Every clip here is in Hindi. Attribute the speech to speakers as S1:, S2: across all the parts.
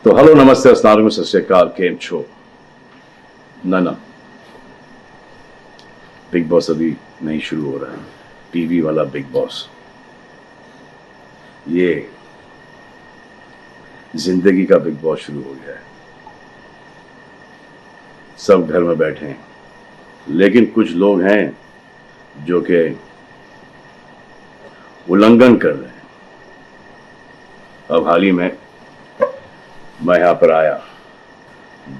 S1: तो हेलो नमस्ते अस्सलाम वालेकुम सत श्री अकाल केम छो ना बिग बॉस अभी नहीं शुरू हो रहा है। टीवी वाला बिग बॉस, ये जिंदगी का बिग बॉस शुरू हो गया है। सब घर में बैठे हैं, लेकिन कुछ लोग हैं जो कि उल्लंघन कर रहे हैं। अब हाल ही में मैं यहां पर आया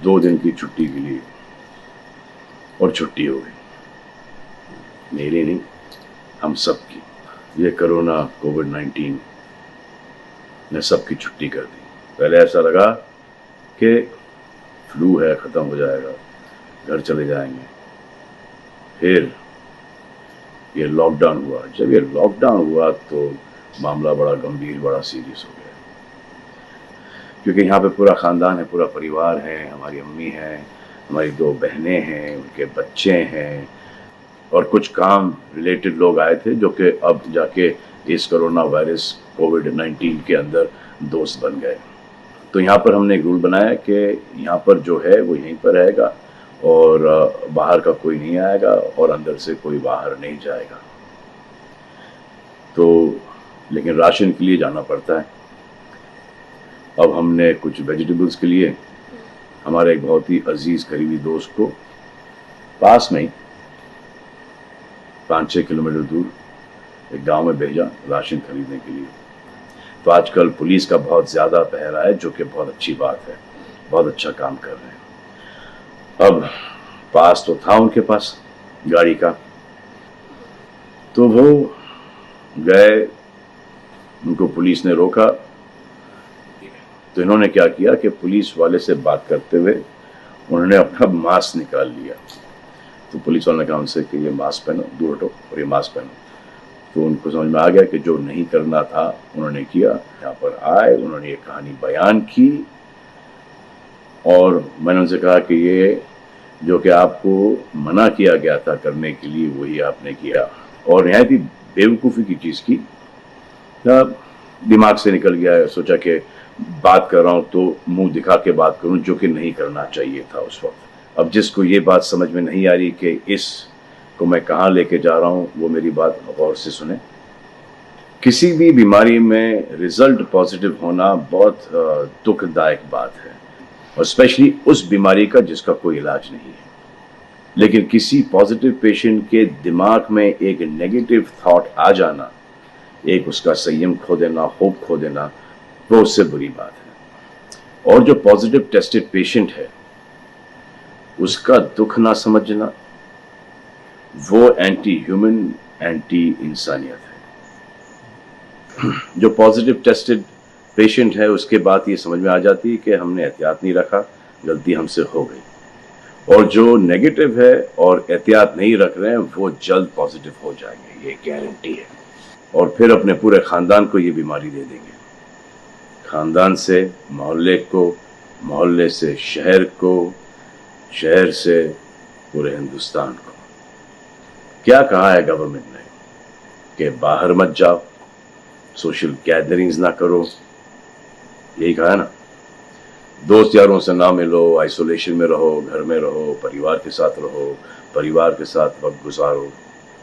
S1: 2 दिन की छुट्टी के लिए, और छुट्टी हो गई। मेरी नहीं, हम सब की। ये कोरोना कोविड-19 ने सबकी छुट्टी कर दी। पहले ऐसा लगा कि फ्लू है, खत्म हो जाएगा, घर चले जाएंगे। फिर ये लॉकडाउन हुआ। जब ये लॉकडाउन हुआ तो मामला बड़ा गंभीर, बड़ा सीरियस हो गया, क्योंकि यहाँ पे पूरा ख़ानदान है, पूरा परिवार है। हमारी अम्मी है, हमारी 2 बहनें हैं, उनके बच्चे हैं, और कुछ काम रिलेटेड लोग आए थे जो कि अब जाके इस कोरोना वायरस कोविड-19 के अंदर दोस्त बन गए। तो यहाँ पर हमने एक रूल बनाया कि यहाँ पर जो है वो यहीं पर रहेगा, और बाहर का कोई नहीं आएगा, और अंदर से कोई बाहर नहीं जाएगा। तो लेकिन राशन के लिए जाना पड़ता है। अब हमने कुछ वेजिटेबल्स के लिए हमारे एक बहुत ही अजीज करीबी दोस्त को पास में ही 5-6 किलोमीटर दूर एक गांव में भेजा राशन खरीदने के लिए। तो आजकल पुलिस का बहुत ज़्यादा पहरा है, जो कि बहुत अच्छी बात है, बहुत अच्छा काम कर रहे हैं। अब पास तो था उनके पास गाड़ी का, तो वो गए, उनको पुलिस ने रोका। तो इन्होंने क्या किया कि पुलिस वाले से बात करते हुए उन्होंने अपना मास्क निकाल लिया। तो पुलिस वाले ने कहा उनसे कि ये मास्क पहनो, दूर हटो और ये मास्क पहनो। तो उनको समझ में आ गया कि जो नहीं करना था उन्होंने किया। यहाँ पर आए, उन्होंने ये कहानी बयान की, और मैंने उनसे कहा कि ये जो कि आपको मना किया गया था करने के लिए, वही आपने किया, और नहायत ही बेवकूफ़ी की चीज़ की। दिमाग से निकल गया। सोचा कि बात कर रहा हूँ तो मुंह दिखा के बात करूँ, जो कि नहीं करना चाहिए था उस वक्त। अब जिसको ये बात समझ में नहीं आ रही कि इसको मैं कहाँ लेके जा रहा हूँ, वो मेरी बात गौर से सुने। किसी भी बीमारी में रिजल्ट पॉजिटिव होना बहुत दुखदायक बात है, और स्पेशली उस बीमारी का जिसका कोई इलाज नहीं है। लेकिन किसी पॉजिटिव पेशेंट के दिमाग में एक नेगेटिव थॉट आ जाना, एक उसका संयम खो देना, होप खो देना, वो उससे बुरी बात है। और जो पॉजिटिव टेस्टेड पेशेंट है, उसका दुख ना समझना, वो एंटी ह्यूमन, एंटी इंसानियत है। जो पॉजिटिव टेस्टेड पेशेंट है, उसके बाद ये समझ में आ जाती है कि हमने एहतियात नहीं रखा, गलती हमसे हो गई। और जो नेगेटिव है और एहतियात नहीं रख रहे हैं, वो जल्द पॉजिटिव हो जाएंगे, ये गारंटी है। और फिर अपने पूरे खानदान को ये बीमारी दे देंगे। खानदान से मोहल्ले को, मोहल्ले से शहर को, शहर से पूरे हिंदुस्तान को। क्या कहा है गवर्नमेंट ने कि बाहर मत जाओ, सोशल गैदरिंग्स ना करो, यही कहा है ना। दोस्त यारों से ना मिलो, आइसोलेशन में रहो, घर में रहो, परिवार के साथ रहो, परिवार के साथ वक्त गुजारो।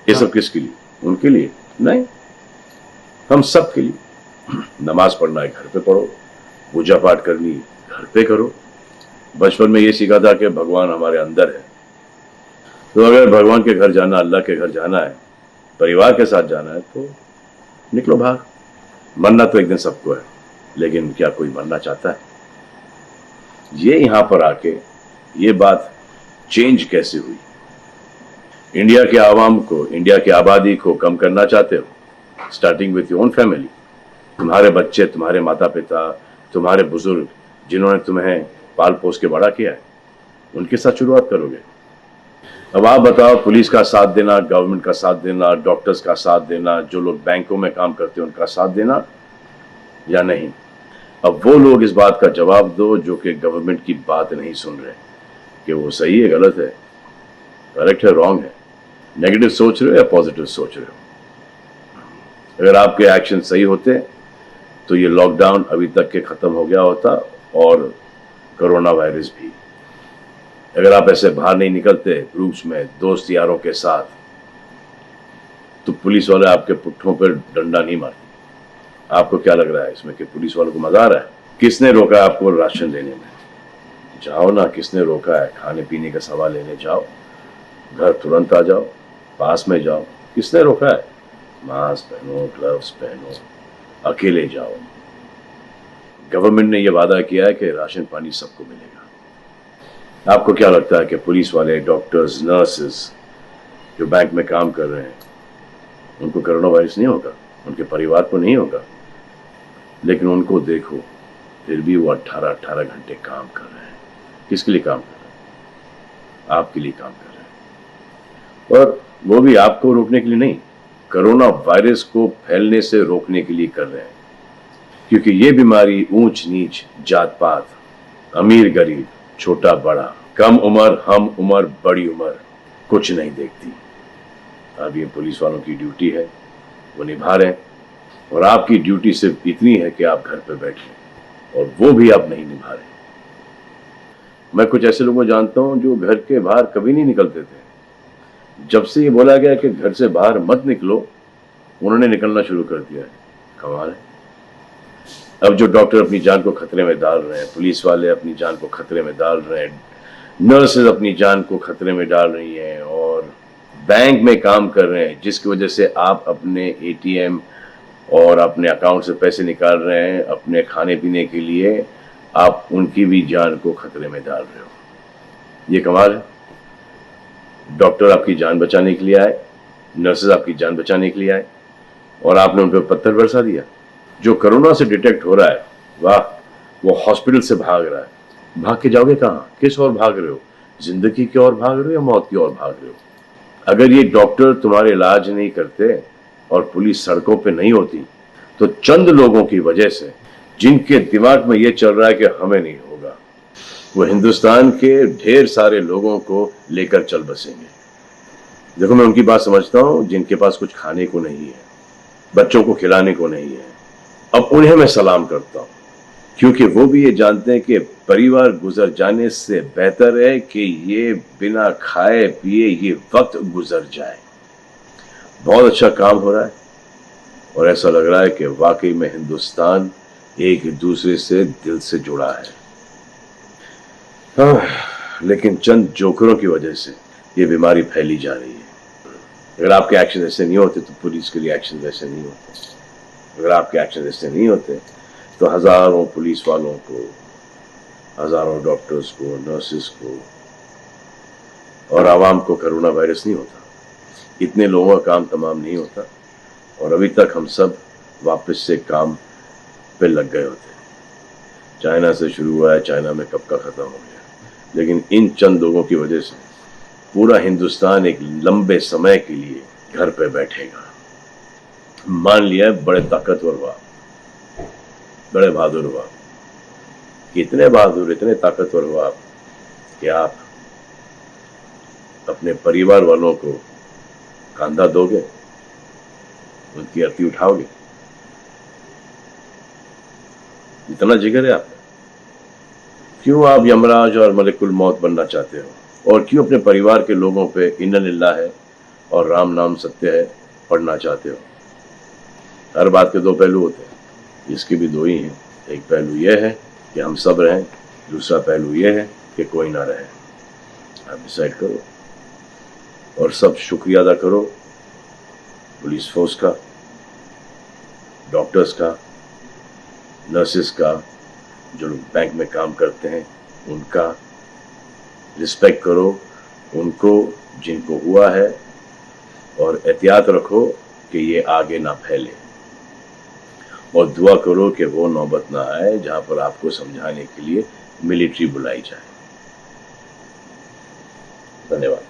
S1: ये सब किसके लिए? उनके लिए नहीं, हम सब के लिए। नमाज पढ़ना है घर पे पढ़ो, पूजा पाठ करनी घर पे करो। बचपन में ये सीखा था कि भगवान हमारे अंदर है, तो अगर भगवान के घर जाना, अल्लाह के घर जाना है, परिवार के साथ जाना है, तो निकलो बाहर। मरना तो एक दिन सबको है, लेकिन क्या कोई मरना चाहता है? ये यहाँ पर आके ये बात चेंज कैसे हुई? इंडिया के आवाम को, इंडिया की आबादी को कम करना चाहते हो, starting with your own family. तुम्हारे बच्चे, तुम्हारे माता पिता, तुम्हारे बुजुर्ग, जिन्होंने तुम्हें पाल पोस के बड़ा किया है, उनके साथ शुरुआत करोगे। अब आप बताओ, पुलिस का साथ देना, गवर्नमेंट का साथ देना, डॉक्टर्स का साथ देना, जो लोग बैंकों में काम करते हैं उनका साथ देना या नहीं? अब वो लोग इस बात का जवाब दो जो कि गवर्नमेंट की बात नहीं सुन रहे, कि वो सही है, गलत है, करेक्ट है, रॉन्ग है, नेगेटिव सोच रहे हो या पॉजिटिव सोच रहे हो। अगर आपके एक्शन सही होते तो ये लॉकडाउन अभी तक के खत्म हो गया होता, और कोरोना वायरस भी। अगर आप ऐसे बाहर नहीं निकलते ग्रुप्स में दोस्त यारों के साथ, तो पुलिस वाले आपके पुट्ठों पर डंडा नहीं मारते। आपको क्या लग रहा है इसमें कि पुलिस वालों को मजा आ रहा है? किसने रोका है आपको राशन लेने में? जाओ ना, किसने रोका है? खाने पीने का सामान लेने जाओ, घर तुरंत आ जाओ, पास में जाओ, किसने रोका है? मास्क पहनो, ग्लव्स पहनो, अकेले जाओ। गवर्नमेंट ने यह वादा किया है कि राशन पानी सबको मिलेगा। आपको क्या लगता है कि पुलिस वाले, डॉक्टर्स, नर्सेस जो बैंक में काम कर रहे हैं, उनको कोरोना वायरस नहीं होगा? उनके परिवार को नहीं होगा? लेकिन उनको देखो, फिर भी वो 18-18 घंटे काम कर रहे हैं। किसके लिए काम कर रहे हैं? आपके लिए काम कर रहे हैं। और वो भी आपको रोकने के लिए नहीं, कोरोना वायरस को फैलने से रोकने के लिए कर रहे हैं। क्योंकि ये बीमारी ऊंच नीच, जात पात, अमीर गरीब, छोटा बड़ा, कम उम्र, हम उम्र, बड़ी उम्र कुछ नहीं देखती। अब ये पुलिस वालों की ड्यूटी है, वो निभा रहे हैं। और आपकी ड्यूटी सिर्फ इतनी है कि आप घर पर बैठे, और वो भी आप नहीं निभा रहे। मैं कुछ ऐसे लोगों को जानता हूं जो घर के बाहर कभी नहीं निकलते थे। जब से ये बोला गया कि घर से बाहर मत निकलो, उन्होंने निकलना शुरू कर दिया है। कमाल है। अब जो डॉक्टर अपनी जान को खतरे में डाल रहे हैं, पुलिस वाले अपनी जान को खतरे में डाल रहे हैं, नर्सेज अपनी जान को खतरे में डाल रही हैं, और बैंक में काम कर रहे हैं, जिसकी वजह से आप अपने एटीएम और अपने अकाउंट से पैसे निकाल रहे हैं अपने खाने पीने के लिए, आप उनकी भी जान को खतरे में डाल रहे हो। ये कमाल है। डॉक्टर आपकी जान बचाने के लिए आए, नर्सेज आपकी जान बचाने के लिए आए, और आपने उन पर पत्थर बरसा दिया। जो कोरोना से डिटेक्ट हो रहा है, वाह, वो हॉस्पिटल से भाग रहा है। भाग के जाओगे कहाँ? किस ओर भाग रहे हो? जिंदगी की ओर भाग रहे हो या मौत की ओर भाग रहे हो? अगर ये डॉक्टर तुम्हारे इलाज नहीं करते और पुलिस सड़कों पे नहीं होती, तो चंद लोगों की वजह से, जिनके दिमाग में ये चल रहा है कि हमें नहीं होगा, वो हिंदुस्तान के ढेर सारे लोगों को लेकर चल बसेंगे। देखो, मैं उनकी बात समझता हूं जिनके पास कुछ खाने को नहीं है, बच्चों को खिलाने को नहीं है। अब उन्हें मैं सलाम करता हूं, क्योंकि वो भी ये जानते हैं कि परिवार गुजर जाने से बेहतर है कि ये बिना खाए पिए ये वक्त गुजर जाए। बहुत अच्छा काम हो रहा है, और ऐसा लग रहा है कि वाकई में हिंदुस्तान एक दूसरे से दिल से जुड़ा है। लेकिन चंद जोकरों की वजह से ये बीमारी फैली जा रही है। अगर आपके एक्शन ऐसे नहीं होते तो पुलिस के लिए एक्शन वैसे नहीं होते। अगर आपके एक्शन ऐसे नहीं होते तो हजारों पुलिस वालों को, हजारों डॉक्टर्स को, नर्सेस को और आवाम को कोरोना वायरस नहीं होता। इतने लोगों का काम तमाम नहीं होता, और अभी तक हम सब वापस से काम पे लग गए होते। चाइना से शुरू हुआ है, चाइना में कब का खत्म हो गया। लेकिन इन चंद लोगों की वजह से पूरा हिंदुस्तान एक लंबे समय के लिए घर पे बैठेगा। मान लिया बड़े ताकतवर हुआ, बड़े बहादुर हुआ, कितने बहादुर, इतने ताकतवर हुआ आप कि आप अपने परिवार वालों को कंधा दोगे, उनकी अर्थी उठाओगे। इतना जिगर है आप? क्यों आप यमराज और मलिकुल मौत बनना चाहते हो? और क्यों अपने परिवार के लोगों पे इन्ना लिल्लाह है और राम नाम सत्य है पढ़ना चाहते हो? हर बात के दो पहलू होते हैं, इसके भी दो ही हैं। एक पहलू यह है कि हम सब रहें, दूसरा पहलू यह है कि कोई ना रहे। आप डिसाइड करो, और सब शुक्रिया अदा करो पुलिस फोर्स का, डॉक्टर्स का, नर्सेस का, जो लोग बैंक में काम करते हैं उनका। रिस्पेक्ट करो उनको जिनको हुआ है, और एहतियात रखो कि ये आगे ना फैले, और दुआ करो कि वो नौबत ना आए जहां पर आपको समझाने के लिए मिलिट्री बुलाई जाए। धन्यवाद।